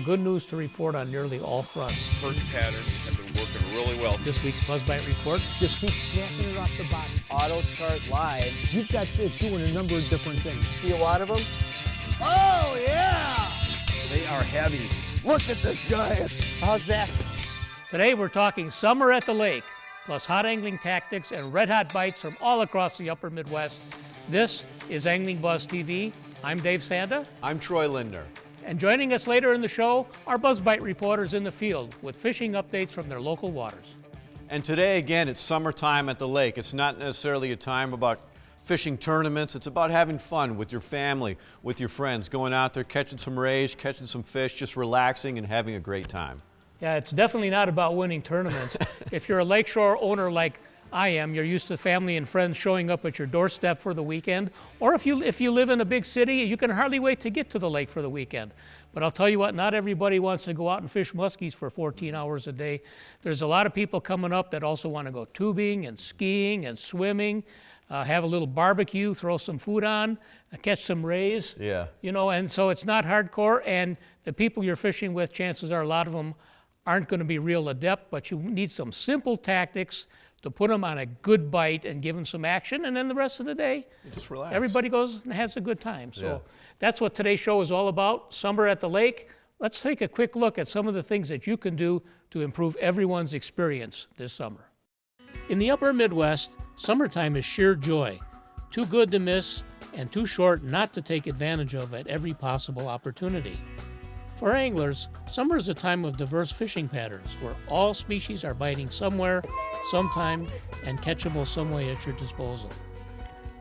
good news to report on nearly all fronts. Perch patterns have been working really well. This week's BuzzBite Report. Just keep snapping it off the bottom. Auto chart live. You've got fish doing a number of different things. See a lot of them? Oh, yeah! They are heavy. Look at this giant. How's that? Today we're talking summer at the lake, plus hot angling tactics and red-hot bites from all across the upper Midwest. This is AnglingBuzz TV. I'm Dave Sanda. I'm Troy Lindner. And joining us later in the show are BuzzBite reporters in the field with fishing updates from their local waters. And today, again, it's summertime at the lake. It's not necessarily a time about fishing tournaments. It's about having fun with your family, with your friends, going out there, catching some rays, catching some fish, just relaxing and having a great time. Yeah, it's definitely not about winning tournaments. If you're a lakeshore owner like I am, you're used to family and friends showing up at your doorstep for the weekend. Or if you live in a big city, you can hardly wait to get to the lake for the weekend. But I'll tell you what, not everybody wants to go out and fish muskies for 14 hours a day. There's a lot of people coming up that also want to go tubing and skiing and swimming, have a little barbecue, throw some food on, catch some rays. Yeah. You know, and so it's not hardcore, and the people you're fishing with, chances are a lot of them aren't going to be real adept, but you need some simple tactics to put them on a good bite and give them some action, and then the rest of the day, just relax. Everybody goes and has a good time. So Yeah. That's what today's show is all about, summer at the lake. Let's take a quick look at some of the things that you can do to improve everyone's experience this summer. In the upper Midwest, summertime is sheer joy, too good to miss and too short not to take advantage of at every possible opportunity. For anglers, summer is a time of diverse fishing patterns where all species are biting somewhere, sometime, and catchable some way at your disposal.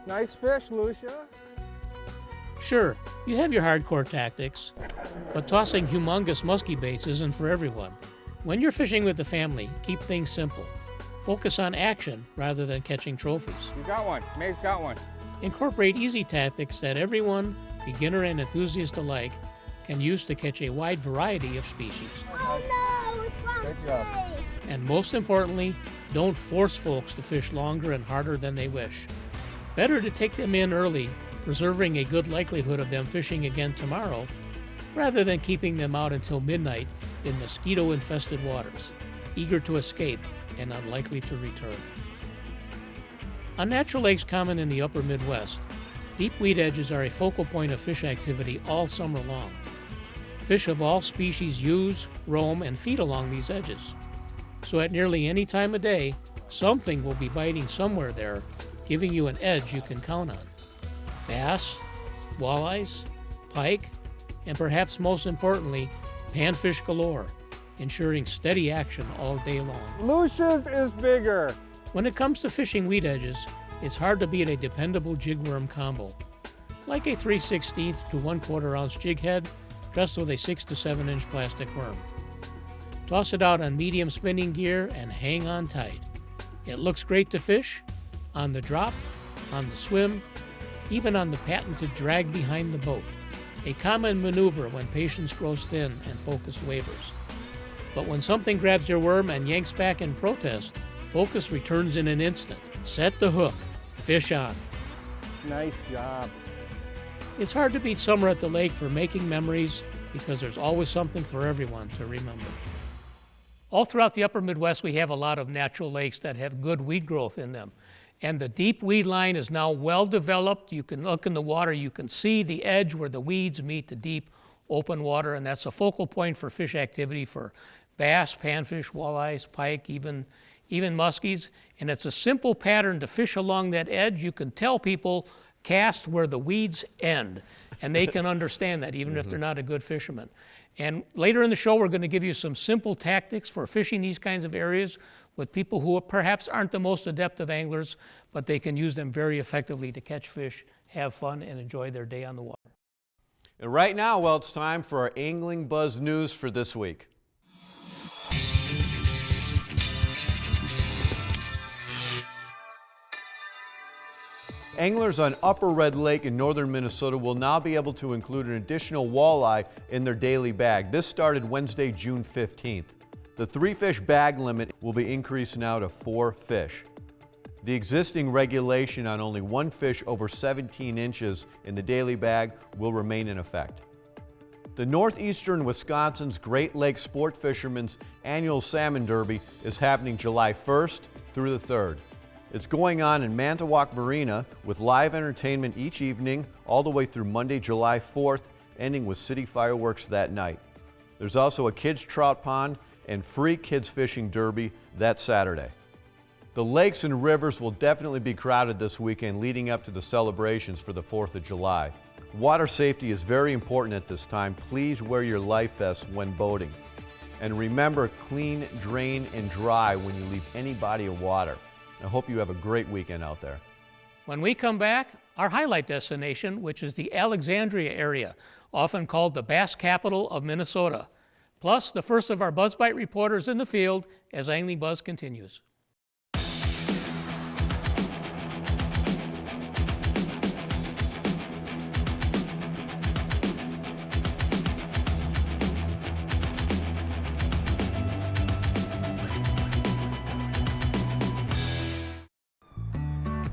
Nice fish, Lucia. Sure, you have your hardcore tactics, but tossing humongous musky baits isn't for everyone. When you're fishing with the family, keep things simple. Focus on action rather than catching trophies. You got one. May's got one. Incorporate easy tactics that everyone, beginner and enthusiast alike, can use to catch a wide variety of species. Oh no, it's wrong Good job. way. And most importantly, don't force folks to fish longer and harder than they wish. Better to take them in early, preserving a good likelihood of them fishing again tomorrow, rather than keeping them out until midnight in mosquito-infested waters, eager to escape and unlikely to return. On natural lakes common in the upper Midwest, deep weed edges are a focal point of fish activity all summer long. Fish of all species use, roam, and feed along these edges. So at nearly any time of day, something will be biting somewhere there, giving you an edge you can count on. Bass, walleyes, pike, and perhaps most importantly, panfish galore, ensuring steady action all day long. Lucia's is bigger. When it comes to fishing weed edges, it's hard to beat a dependable jig worm combo. Like a 3/16 to 1/4 ounce jig head, dressed with a 6 to 7 inch plastic worm. Toss it out on medium spinning gear and hang on tight. It looks great to fish, on the drop, on the swim, even on the patented drag behind the boat, a common maneuver when patience grows thin and focus wavers. But when something grabs your worm and yanks back in protest, focus returns in an instant. Set the hook, fish on. Nice job. It's hard to beat summer at the lake for making memories because there's always something for everyone to remember. All throughout the upper Midwest, we have a lot of natural lakes that have good weed growth in them. And the deep weed line is now well developed. You can look in the water, you can see the edge where the weeds meet the deep open water, and that's a focal point for fish activity for bass, panfish, walleyes, pike, even muskies. And it's a simple pattern to fish along that edge. You can tell people cast where the weeds end, and they can understand that even if they're not a good fisherman. And later in the show, we're going to give you some simple tactics for fishing these kinds of areas with people who perhaps aren't the most adept of anglers, but they can use them very effectively to catch fish, have fun, and enjoy their day on the water. And right now, well, it's time for our Angling Buzz news for this week. Anglers on Upper Red Lake in northern Minnesota will now be able to include an additional walleye in their daily bag. This started Wednesday, June 15th. The 3-fish bag limit will be increased now to 4 fish. The existing regulation on only 1 fish over 17 inches in the daily bag will remain in effect. The Northeastern Wisconsin's Great Lakes Sport Fishermen's Annual Salmon Derby is happening July 1st through the 3rd. It's going on in Manitowoc Marina with live entertainment each evening all the way through Monday, July 4th, ending with city fireworks that night. There's also a kids trout pond and free kids fishing derby that Saturday. The lakes and rivers will definitely be crowded this weekend leading up to the celebrations for the 4th of July. Water safety is very important at this time. Please wear your life vest when boating. And remember, clean, drain, and dry when you leave any body of water. I hope you have a great weekend out there. When we come back, our highlight destination, which is the Alexandria area, often called the bass capital of Minnesota. Plus, the first of our BuzzBite reporters in the field as AnglingBuzz continues.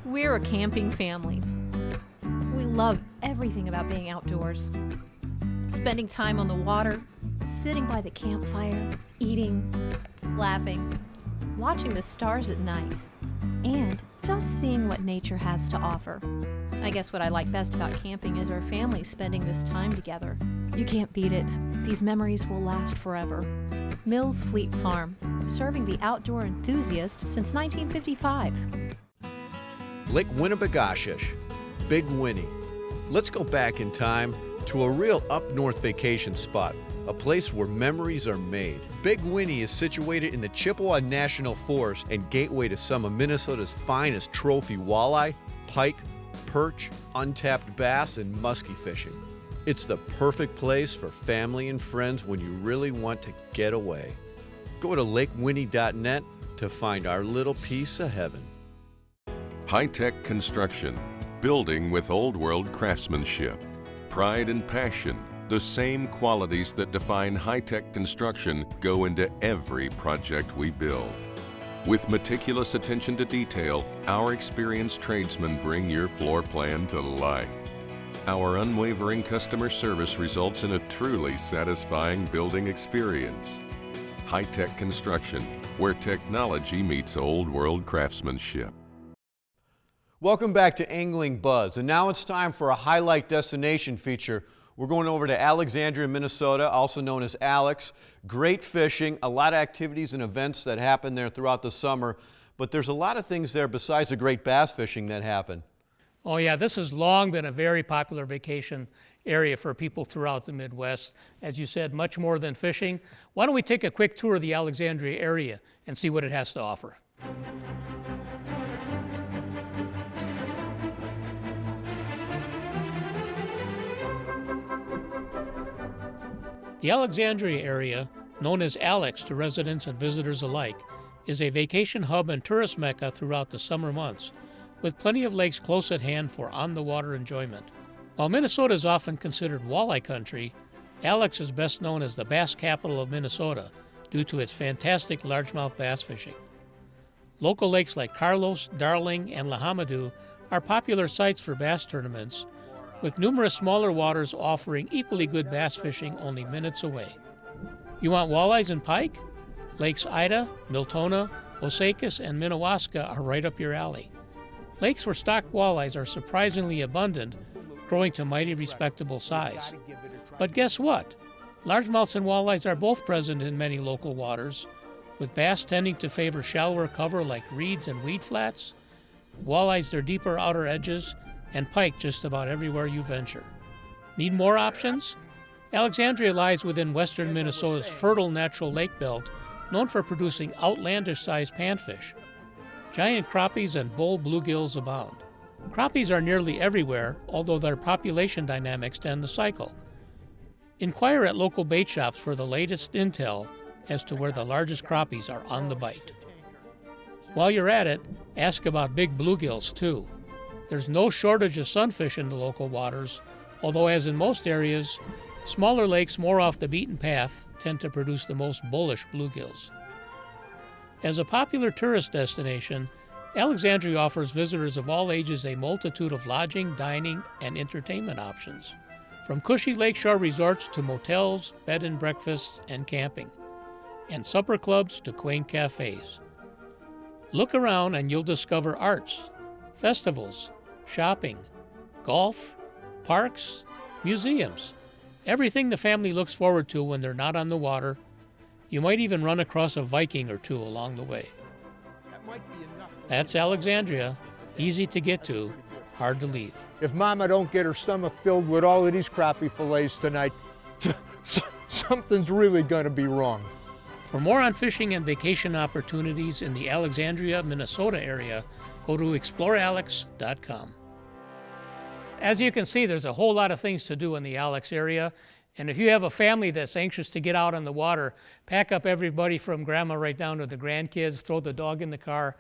We're a camping family. We love everything about being outdoors. Spending time on the water, sitting by the campfire, eating, laughing, watching the stars at night, and just seeing what nature has to offer. I guess what I like best about camping is our family spending this time together. You can't beat it. These memories will last forever. Mills Fleet Farm, serving the outdoor enthusiast since 1955. Lake Winnipegashish, Big Winnie. Let's go back in time to a real up-north vacation spot, a place where memories are made. Big Winnie is situated in the Chippewa National Forest and gateway to some of Minnesota's finest trophy walleye, pike, perch, untapped bass, and muskie fishing. It's the perfect place for family and friends when you really want to get away. Go to lakewinnie.net to find our little piece of heaven. High-tech construction, building with old-world craftsmanship. Pride and passion, the same qualities that define high-tech construction go into every project we build. With meticulous attention to detail, our experienced tradesmen bring your floor plan to life. Our unwavering customer service results in a truly satisfying building experience. High-tech construction, where technology meets old-world craftsmanship. Welcome back to Angling Buzz, and now it's time for a highlight destination feature. We're going over to Alexandria, Minnesota, also known as Alex. Great fishing, a lot of activities and events that happen there throughout the summer, but there's a lot of things there besides the great bass fishing that happen. Oh yeah, this has long been a very popular vacation area for people throughout the Midwest. As you said, much more than fishing. Why don't we take a quick tour of the Alexandria area and see what it has to offer. The Alexandria area, known as Alex to residents and visitors alike, is a vacation hub and tourist mecca throughout the summer months, with plenty of lakes close at hand for on-the-water enjoyment. While Minnesota is often considered walleye country, Alex is best known as the bass capital of Minnesota due to its fantastic largemouth bass fishing. Local lakes like Carlos, Darling, and Lahamadou are popular sites for bass tournaments, with numerous smaller waters offering equally good bass fishing only minutes away. You want walleyes and pike? Lakes Ida, Miltona, Osakis, and Minnewaska are right up your alley. Lakes where stocked walleyes are surprisingly abundant, growing to mighty respectable size. But guess what? Largemouths and walleyes are both present in many local waters, with bass tending to favor shallower cover like reeds and weed flats, walleyes their deeper outer edges, and pike just about everywhere you venture. Need more options? Alexandria lies within western Minnesota's fertile natural lake belt, known for producing outlandish-sized panfish. Giant crappies and bull bluegills abound. Crappies are nearly everywhere, although their population dynamics tend to cycle. Inquire at local bait shops for the latest intel as to where the largest crappies are on the bite. While you're at it, ask about big bluegills too. There's no shortage of sunfish in the local waters, although as in most areas, smaller lakes more off the beaten path tend to produce the most bullish bluegills. As a popular tourist destination, Alexandria offers visitors of all ages a multitude of lodging, dining, and entertainment options. From cushy lakeshore resorts to motels, bed and breakfasts, and camping, and supper clubs to quaint cafes. Look around and you'll discover arts, festivals, shopping, golf, parks, museums, everything the family looks forward to when they're not on the water. You might even run across a Viking or two along the way. That's Alexandria, easy to get to, hard to leave. If Mama don't get her stomach filled with all of these crappie fillets tonight, something's really gonna be wrong. For more on fishing and vacation opportunities in the Alexandria, Minnesota area, go to explorealex.com. As you can see, there's a whole lot of things to do in the Alex area. And if you have a family that's anxious to get out on the water, pack up everybody from grandma right down to the grandkids, throw the dog in the car,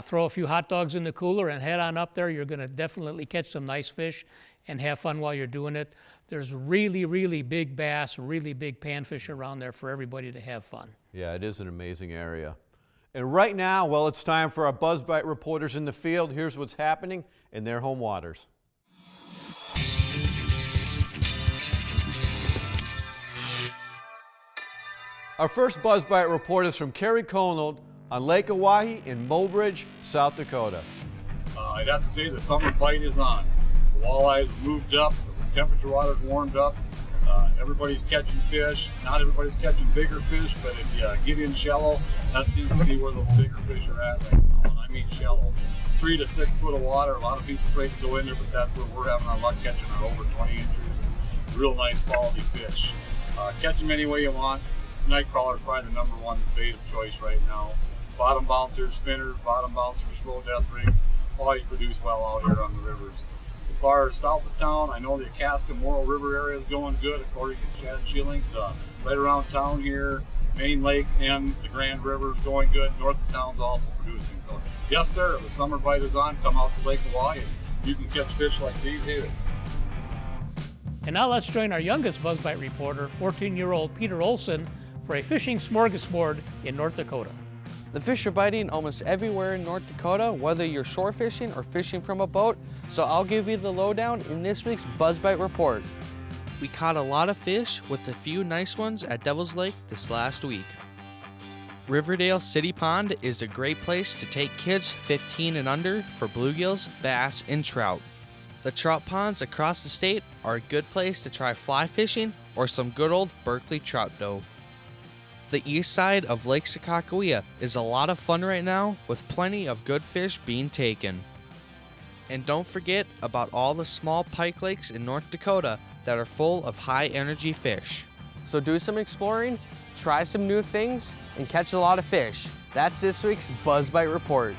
throw a few hot dogs in the cooler and head on up there. You're going to definitely catch some nice fish and have fun while you're doing it. There's really, really big bass, really big panfish around there for everybody to have fun. Yeah, it is an amazing area. And right now, well, it's time for our BuzzBite reporters in the field. Here's what's happening in their home waters. Our first BuzzBite report is from Kerry Conold on Lake Oahe in Mobridge, South Dakota. I'd have to say the summer bite is on. The walleyes have moved up, the temperature water's warmed up, everybody's catching fish. Not everybody's catching bigger fish, but if you get in shallow, that seems to be where the bigger fish are at right now. And I mean shallow. 3 to 6 foot of water. A lot of people afraid to go in there, but that's where we're having our luck catching our over 20 inches. Real nice quality fish. Catch them any way you want. Nightcrawler is probably the #1 bait of choice right now. Bottom bouncers, spinners, bottom bouncers, slow death rigs, always produce well out here on the rivers. As far as south of town, I know the Akaska Morrill River area is going good according to Chad Schillings. Right around town here, Main Lake and the Grand River is going good. North of town's also producing. So yes sir, the summer bite is on. Come out to Lake Oahe and you can catch fish like these here. And now let's join our youngest BuzzBite reporter, 14-year-old Peter Olson, for a fishing smorgasbord in North Dakota. The fish are biting almost everywhere in North Dakota, whether you're shore fishing or fishing from a boat, so I'll give you the lowdown in this week's BuzzBite report. We caught a lot of fish with a few nice ones at Devil's Lake this last week. Riverdale City Pond is a great place to take kids 15 and under for bluegills, bass, and trout. The trout ponds across the state are a good place to try fly fishing or some good old Berkeley trout dough. The east side of Lake Sakakawea is a lot of fun right now with plenty of good fish being taken. And don't forget about all the small pike lakes in North Dakota that are full of high energy fish. So do some exploring, try some new things, and catch a lot of fish. That's this week's BuzzBite report.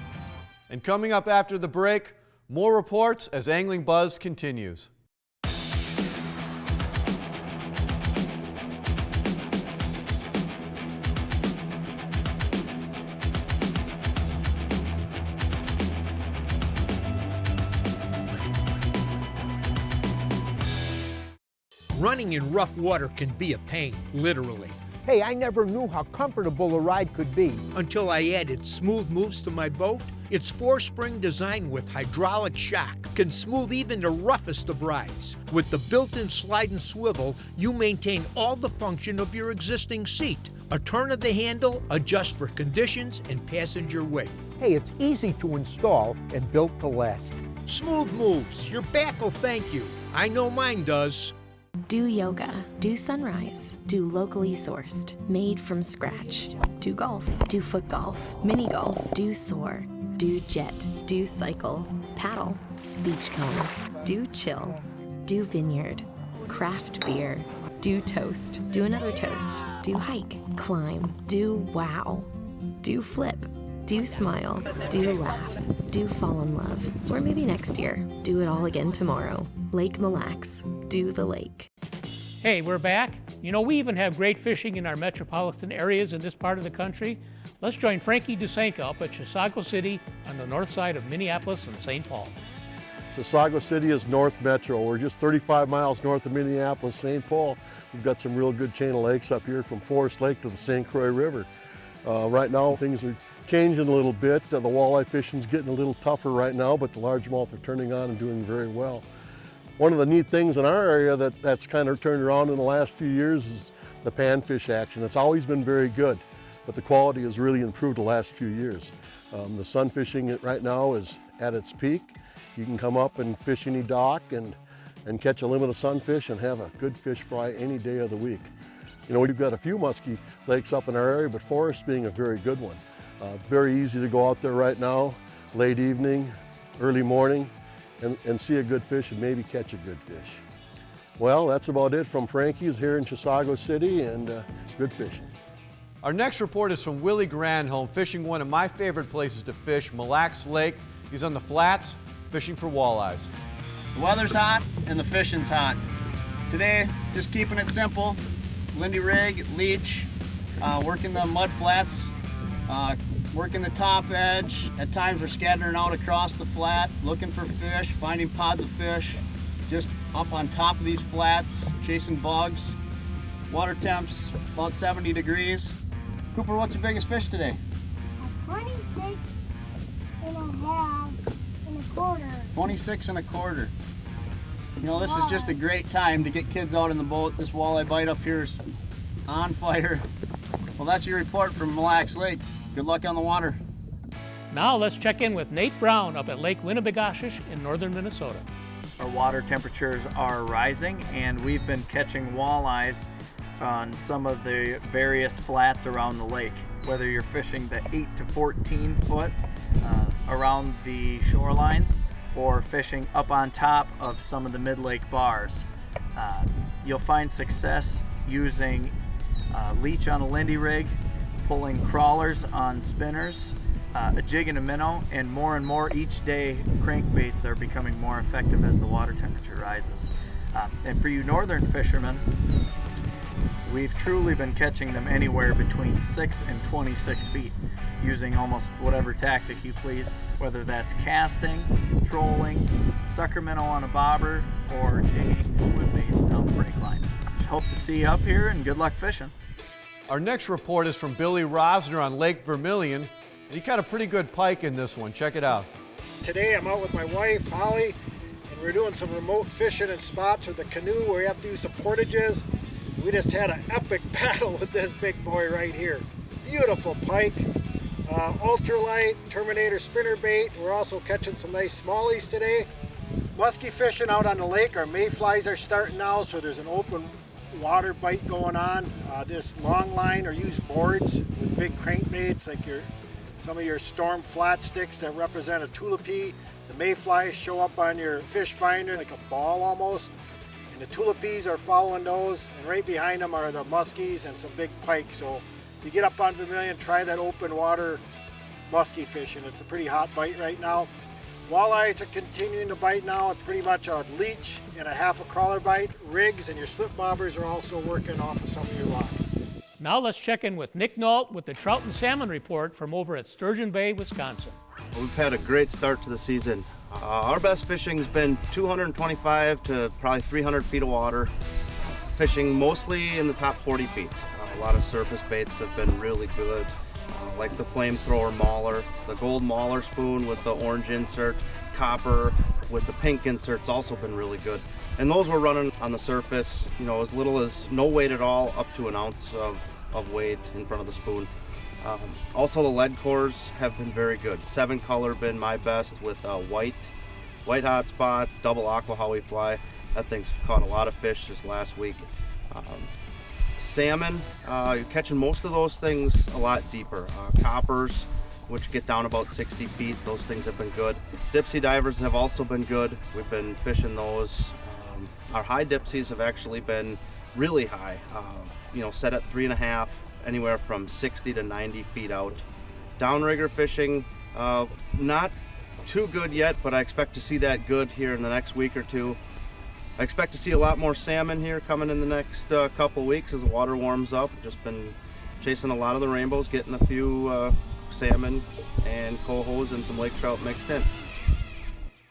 And coming up after the break, more reports as Angling Buzz continues. Running in rough water can be a pain, literally. Hey, I never knew how comfortable a ride could be. Until I added Smooth Moves to my boat. Its 4-spring design with hydraulic shock can smooth even the roughest of rides. With the built-in slide and swivel, you maintain all the function of your existing seat. A turn of the handle adjusts for conditions and passenger weight. Hey, it's easy to install and built to last. Smooth Moves, your back will thank you. I know mine does. Do yoga, do sunrise, do locally sourced, made from scratch. Do golf, do foot golf, mini golf, do soar, do jet, do cycle, paddle, beach cone, do chill, do vineyard, craft beer, do toast, do another toast, do hike, climb, do wow, do flip, do smile, do laugh, do fall in love, or maybe next year, do it all again tomorrow. Lake Mille Lacs, do the lake. Hey, we're back. You know, we even have great fishing in our metropolitan areas in this part of the country. Let's join Frankie Dusanka up at Chisago City on the north side of Minneapolis and St. Paul. Chisago City is North Metro. We're just 35 miles north of Minneapolis, St. Paul. We've got some real good chain of lakes up here from Forest Lake to the St. Croix River. Right now, things are changing a little bit. The walleye fishing's getting a little tougher right now, but the largemouth are turning on and doing very well. One of the neat things in our area that's kind of turned around in the last few years is the panfish action. It's always been very good, but the quality has really improved the last few years. The sunfishing right now is at its peak. You can come up and fish any dock and catch a limit of sunfish and have a good fish fry any day of the week. You know, we've got a few musky lakes up in our area, but Forest being a very good one. Very easy to go out there right now, late evening, early morning, and see a good fish and maybe catch a good fish. Well, that's about it from Frankie's here in Chisago City, and good fishing. Our next report is from Willie Granholm, fishing one of my favorite places to fish, Mille Lacs Lake. He's on the flats, fishing for walleyes. The weather's hot and the fishing's hot. Today, just keeping it simple. Lindy rig, leech, working the mud flats, working the top edge. At times we're scattering out across the flat, looking for fish, finding pods of fish, just up on top of these flats, chasing bugs. Water temps about 70 degrees. Cooper, what's your biggest fish today? 26 and a half and a quarter. 26 and a quarter. You know, this is just a great time to get kids out in the boat. This walleye bite up here is on fire. Well, that's your report from Mille Lacs Lake. Good luck on the water. Now let's check in with Nate Brown up at Lake Winnibigoshish in northern Minnesota. Our water temperatures are rising and we've been catching walleyes on some of the various flats around the lake. Whether you're fishing the 8 to 14 foot around the shorelines or fishing up on top of some of the mid-lake bars. You'll find success using leech on a Lindy rig, pulling crawlers on spinners, a jig and a minnow, and more each day crankbaits are becoming more effective as the water temperature rises. And for you northern fishermen, we've truly been catching them anywhere between 6 and 26 feet using almost whatever tactic you please, whether that's casting, trolling, sucker minnow on a bobber, or jigging squid baits down the break lines. Hope to see you up here and good luck fishing. Our next report is from Billy Rosner on Lake Vermilion, and he caught a pretty good pike in this one. Check it out. Today I'm out with my wife, Holly, and we're doing some remote fishing in spots with the canoe where you have to use the portages. We just had an epic battle with this big boy right here. Beautiful pike, ultralight, Terminator spinnerbait. We're also catching some nice smallies today. Musky fishing out on the lake. Our mayflies are starting now, so there's an open water bite going on. This long line or use boards with big crankbaits like some of your storm flat sticks that represent a tulipy. The mayflies show up on your fish finder like a ball almost. And the tulipies are following those, and right behind them are the muskies and some big pike. So if you get up on Vermilion, try that open water musky fishing. It's a pretty hot bite right now. Walleyes are continuing to bite now. It's pretty much a leech and a half a crawler bite. Rigs and your slip bobbers are also working off of some of your rods. Now let's check in with Nick Nault with the Trout and Salmon Report from over at Sturgeon Bay, Wisconsin. We've had a great start to the season. Our best fishing has been 225 to probably 300 feet of water, fishing mostly in the top 40 feet. A lot of surface baits have been really good, like the flamethrower mauler, the gold mauler spoon with the orange insert, copper with the pink insert's also been really good. And those were running on the surface, you know, as little as no weight at all, up to an ounce of weight in front of the spoon. Also the lead cores have been very good. 7-color been my best with white hot spot, double aqua howie fly. That thing's caught a lot of fish this last week. Salmon, you're catching most of those things a lot deeper. Coppers, which get down about 60 feet, those things have been good. Dipsy divers have also been good. We've been fishing those. Our high dipsies have actually been really high, you know, set at 3.5, anywhere from 60 to 90 feet out. Downrigger fishing, not too good yet, but I expect to see that good here in the next week or two. I expect to see a lot more salmon here coming in the next couple weeks as the water warms up. Just been chasing a lot of the rainbows, getting a few salmon and cohos and some lake trout mixed in.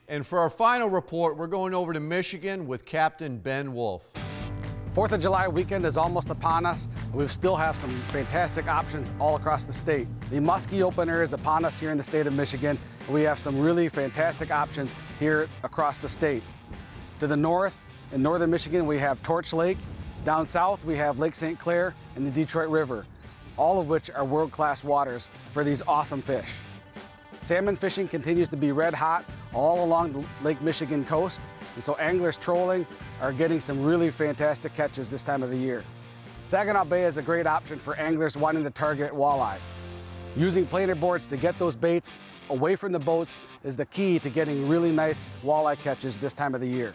And for our final report, we're going over to Michigan with Captain Ben Wolf. 4th of July weekend is almost upon us. We still have some fantastic options all across the state. The Muskie opener is upon us here in the state of Michigan. We have some really fantastic options here across the state. To the north, in northern Michigan, we have Torch Lake. Down south, we have Lake St. Clair and the Detroit River, all of which are world-class waters for these awesome fish. Salmon fishing continues to be red hot all along the Lake Michigan coast, and so anglers trolling are getting some really fantastic catches this time of the year. Saginaw Bay is a great option for anglers wanting to target walleye. Using planer boards to get those baits away from the boats is the key to getting really nice walleye catches this time of the year.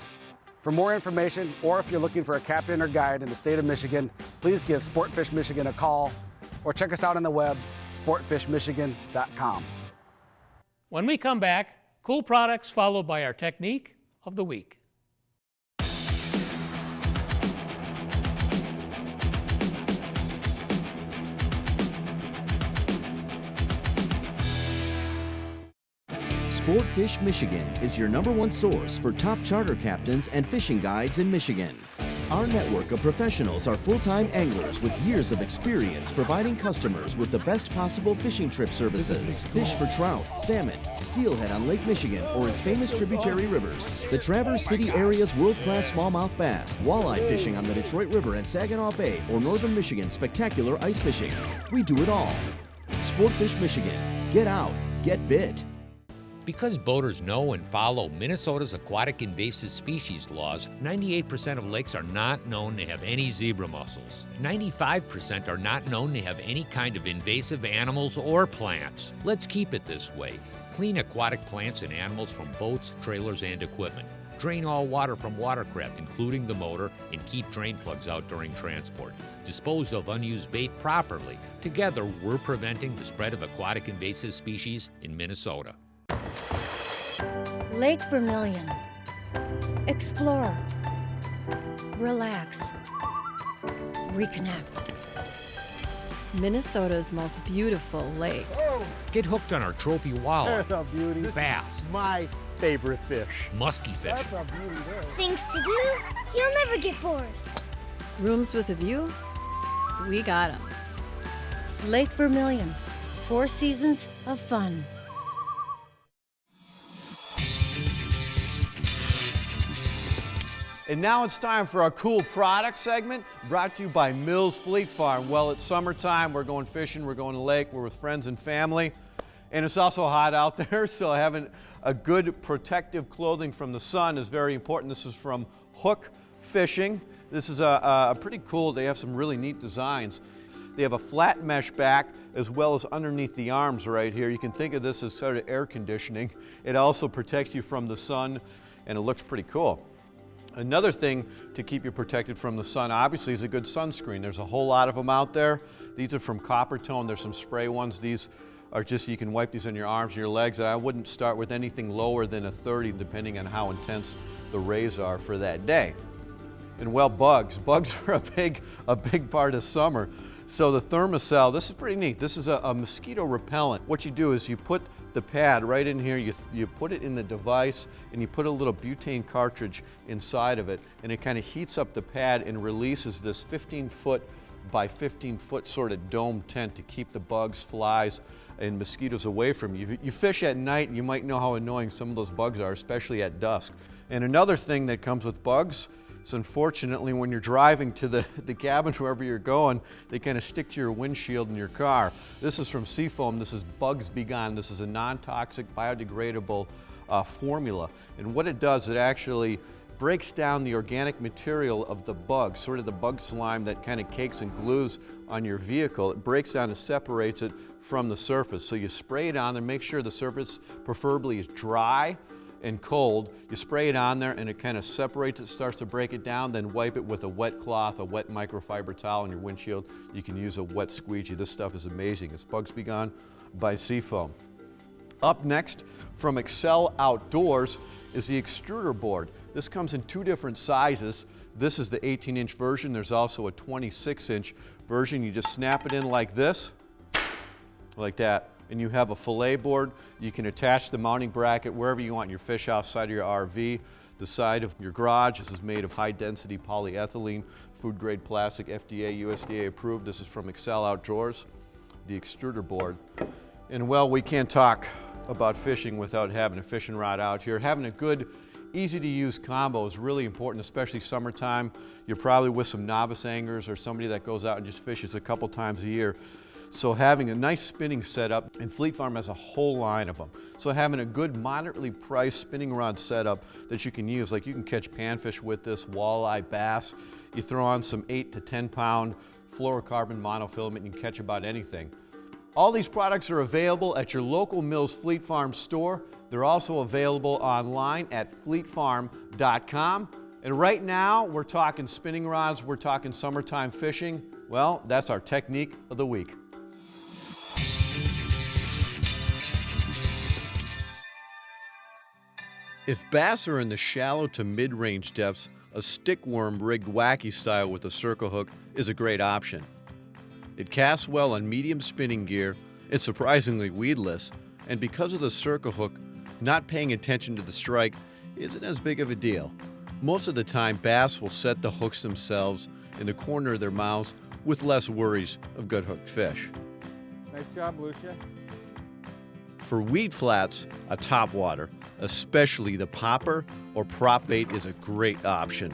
For more information, or if you're looking for a captain or guide in the state of Michigan, please give Sportfish Michigan a call or check us out on the web, sportfishmichigan.com. When we come back, cool products followed by our technique of the week. Sportfish Michigan is your #1 source for top charter captains and fishing guides in Michigan. Our network of professionals are full-time anglers with years of experience providing customers with the best possible fishing trip services. Fish for trout, salmon, steelhead on Lake Michigan or its famous tributary rivers, the Traverse City area's world-class smallmouth bass, walleye fishing on the Detroit River and Saginaw Bay, or northern Michigan's spectacular ice fishing. We do it all. Sportfish Michigan. Get out. Get bit. Because boaters know and follow Minnesota's aquatic invasive species laws, 98% of lakes are not known to have any zebra mussels. 95% are not known to have any kind of invasive animals or plants. Let's keep it this way. Clean aquatic plants and animals from boats, trailers, and equipment. Drain all water from watercraft, including the motor, and keep drain plugs out during transport. Dispose of unused bait properly. Together, we're preventing the spread of aquatic invasive species in Minnesota. Lake Vermilion. Explore. Relax. Reconnect. Minnesota's most beautiful lake. Get hooked on our trophy walleye, That's a beauty. bass, My favorite fish. musky fish, That's a beauty there. Things to do? You'll never get bored. Rooms with a view? We got 'em. Lake Vermilion. 4 seasons of fun. And now it's time for our cool product segment, brought to you by Mills Fleet Farm. Well, it's summertime, we're going fishing, we're going to the lake, we're with friends and family, and it's also hot out there, so having a good protective clothing from the sun is very important. This is from Hook Fishing. This is a pretty cool, they have some really neat designs. They have a flat mesh back as well as underneath the arms right here. You can think of this as sort of air conditioning. It also protects you from the sun, and it looks pretty cool. Another thing to keep you protected from the sun, obviously, is a good sunscreen. There's a whole lot of them out there. These are from Coppertone. There's some spray ones. These are just, you can wipe these on your arms and your legs. I wouldn't start with anything lower than a 30, depending on how intense the rays are for that day. And well, bugs. Bugs are a big part of summer. So the Thermacell, this is pretty neat. This is a mosquito repellent. What you do is you put the pad right in here, you put it in the device, and you put a little butane cartridge inside of it, and it kind of heats up the pad and releases this 15-foot by 15-foot sort of dome tent to keep the bugs, flies, and mosquitoes away from you. You fish at night, and you might know how annoying some of those bugs are, especially at dusk. And another thing that comes with bugs is, unfortunately, when you're driving to the cabin, wherever you're going, they kind of stick to your windshield in your car. This is from Seafoam. This is Bugs Be Gone. This is a non-toxic, biodegradable formula. And what it does, it actually breaks down the organic material of the bug, sort of the bug slime that kind of cakes and glues on your vehicle. It breaks down and separates it from the surface. So you spray it on there, make sure the surface preferably is dry and cold. You spray it on there and it kind of separates it, starts to break it down, then wipe it with a wet cloth, a wet microfiber towel on your windshield. You can use a wet squeegee. This stuff is amazing. It's Bugs Be Gone by Seafoam. Up next from Excel Outdoors is the extruder board. This comes in 2 different sizes. This is the 18-inch version. There's also a 26-inch version. You just snap it in like this, like that. And you have a fillet board. You can attach the mounting bracket wherever you want, your fish house, side of your RV, the side of your garage. This is made of high-density polyethylene, food-grade plastic, FDA, USDA approved. This is from Excel Outdoors, the extruder board. And well, we can't talk about fishing without having a fishing rod out here. Having a good easy to use combo is really important, especially summertime. You're probably with some novice anglers or somebody that goes out and just fishes a couple times a year. So having a nice spinning setup, and Fleet Farm has a whole line of them. So having a good moderately priced spinning rod setup that you can use, like you can catch panfish with this, walleye, bass. You throw on some 8 to 10 pound fluorocarbon monofilament and you can catch about anything. All these products are available at your local Mills Fleet Farm store. They're also available online at fleetfarm.com. And right now, we're talking spinning rods, we're talking summertime fishing. Well, that's our technique of the week. If bass are in the shallow to mid-range depths, a stickworm rigged wacky style with a circle hook is a great option. It casts well on medium spinning gear, it's surprisingly weedless, and because of the circle hook, not paying attention to the strike isn't as big of a deal. Most of the time, bass will set the hooks themselves in the corner of their mouths with less worries of good hooked fish. Nice job, Lucia. For weed flats, a topwater, especially the popper or prop bait, is a great option.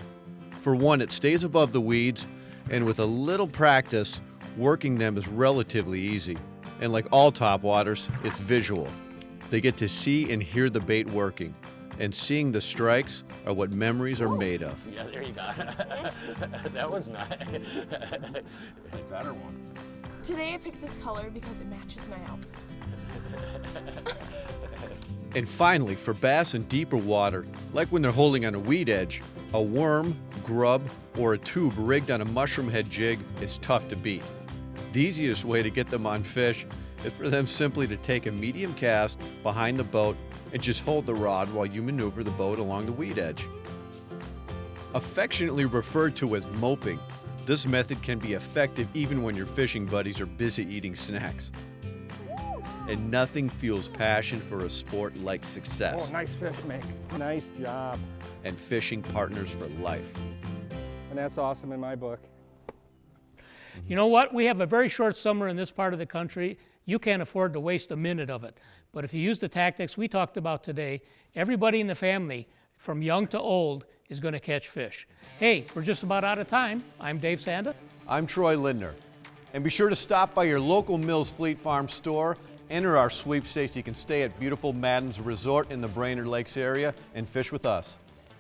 For one, it stays above the weeds, and with a little practice, working them is relatively easy. And like all topwaters, it's visual. They get to see and hear the bait working, and seeing the strikes are what memories are made of. Yeah, there you go. That was nice. Better one. Today I picked this color because it matches my outfit. And finally, for bass in deeper water, like when they're holding on a weed edge, a worm, grub, or a tube rigged on a mushroom head jig is tough to beat. The easiest way to get them on fish is for them simply to take a medium cast behind the boat and just hold the rod while you maneuver the boat along the weed edge. Affectionately referred to as moping, this method can be effective even when your fishing buddies are busy eating snacks. And nothing fuels passion for a sport like success. Oh, nice fish, Mick. Nice job. And fishing partners for life. And that's awesome in my book. You know what? We have a very short summer in this part of the country. You can't afford to waste a minute of it. But if you use the tactics we talked about today, everybody in the family, from young to old, is going to catch fish. Hey, we're just about out of time. I'm Dave Sanda. I'm Troy Lindner. And be sure to stop by your local Mills Fleet Farm store. Enter our sweepstakes. You can stay at beautiful Madden's Resort in the Brainerd Lakes area and fish with us.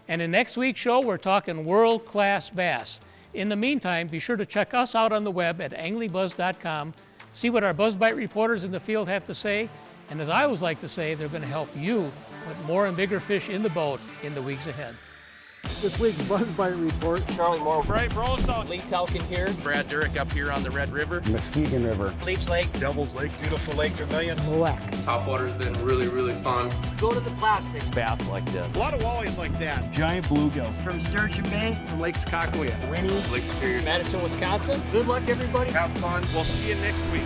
And in next week's show, we're talking world-class bass. In the meantime, be sure to check us out on the web at AnglingBuzz.com. See what our buzzbite reporters in the field have to say. And as I always like to say, they're going to help you put more and bigger fish in the boat in the weeks ahead. This week's Buzzbite Report. Charlie Moore. Ray Brostone. Lee Telkin here. Brad Durick up here on the Red River. Muskegon River. Leech Lake. Devil's Lake. Beautiful Lake Vermilion. Topwater's been really, really fun. Go to the plastics. Bass like this. A lot of walleyes like that. Giant bluegills. From Sturgeon Bay. From Lake Sakakawea. Winnie. Lake Superior. Madison, Wisconsin. Good luck, everybody. Have fun. We'll see you next week.